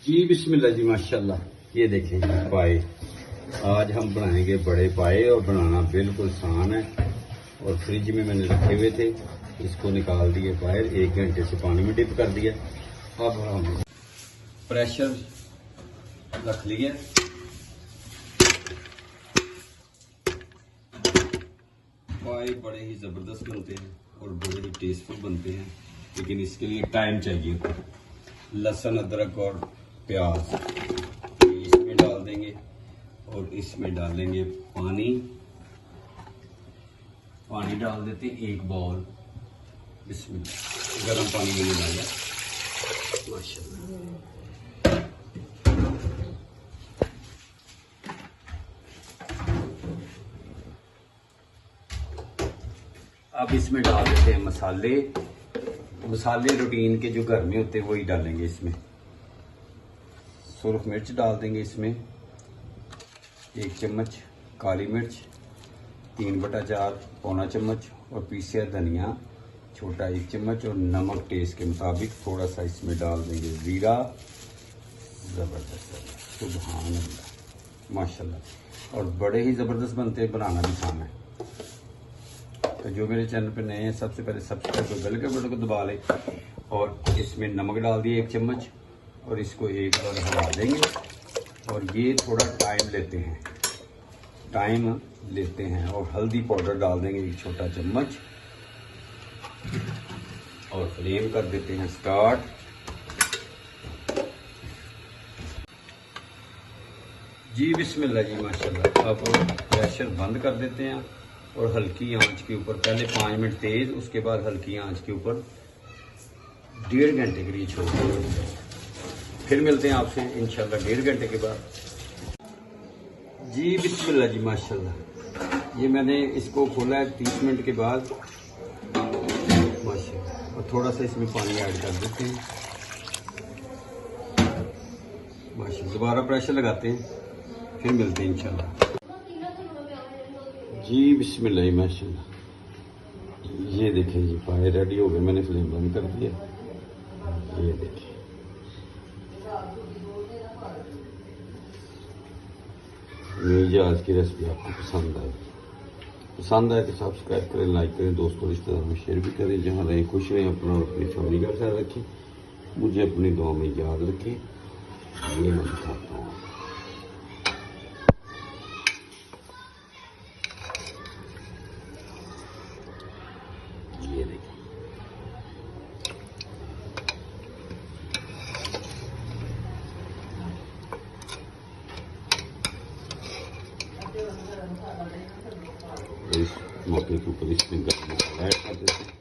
जी बिस्मिल्लाह जी माशाल्लाह। ये देखें जी पाए, आज हम बनाएंगे बड़े पाए और बनाना बिल्कुल आसान है। और फ्रिज में मैंने रखे हुए थे, इसको निकाल दिए बाहर, 1 घंटे से पानी में डिप कर दिया। अब हम प्रेशर रख लिए। पाए बड़े ही ज़बरदस्त बनते हैं और बड़े ही टेस्टफुल बनते हैं, लेकिन इसके लिए टाइम चाहिए। लहसुन अदरक और प्याज इसमें डाल देंगे और इसमें डालेंगे पानी। पानी डाल देते हैं 1 बाउल। बिस्मिल्लाह, गर्म पानी मैंने डाला माशाल्लाह। अब इसमें डाल देते हैं मसाले। मसाले रूटीन के जो घर में होते हैं वही डालेंगे इसमें। सुरख मिर्च डाल देंगे इसमें 1 चम्मच, काली मिर्च 3/4 पौना चम्मच, और पीसा धनिया छोटा 1 चम्मच, और नमक टेस्ट के मुताबिक थोड़ा सा इसमें डाल देंगे ज़ीरा। ज़बरदस्त, सुभान अल्लाह माशाल्लाह। और बड़े ही ज़बरदस्त बनते हैं, बनाना भी आसान है। तो जो मेरे चैनल पे नए हैं, सबसे पहले सब्सक्राइब कर बेल के बटन को दबा लें। और इसमें नमक डाल दिए 1 चम्मच, और इसको एक बार हिला देंगे। और ये थोड़ा टाइम लेते हैं। और हल्दी पाउडर डाल देंगे 1 छोटा चम्मच, और फ्लेम कर देते हैं स्टार्ट। जी बिस्मिल्लाह जी माशाल्लाह। अब प्रेशर बंद कर देते हैं और हल्की आंच के ऊपर पहले 5 मिनट तेज, उसके बाद हल्की आंच के ऊपर 1.5 घंटे के लिए छोड़ देंगे। फिर मिलते हैं आपसे इंशाल्लाह 1.5 घंटे के बाद। जी बिस्मिल्लाह जी माशाल्लाह। ये मैंने इसको खोला है 30 मिनट के बाद माशाल्लाह। और थोड़ा सा इसमें पानी ऐड कर देते हैं माशाल्लाह। दोबारा प्रेशर लगाते हैं, फिर मिलते हैं इंशाल्लाह। जी बिस्मिल्लाह माशाल्लाह। ये देखें जी पाए रेडी हो गए, मैंने फ्लेम बंद कर दिया। ये देखिए, मुझे आज की रेसिपी आपको पसंद आए तो सब्सक्राइब करें, लाइक करें, दोस्तों रिश्तेदारों में शेयर भी करें। जहाँ रहें खुश रहें, अपना और अपनी फैमिली का ख्याल रखें, मुझे अपनी दुआ में याद रखें। ये मैं दिखाता हूँ। ये देखिए, इस मौके के ऊपर इसमें गर्म मसाला ऐड कर देते हैं।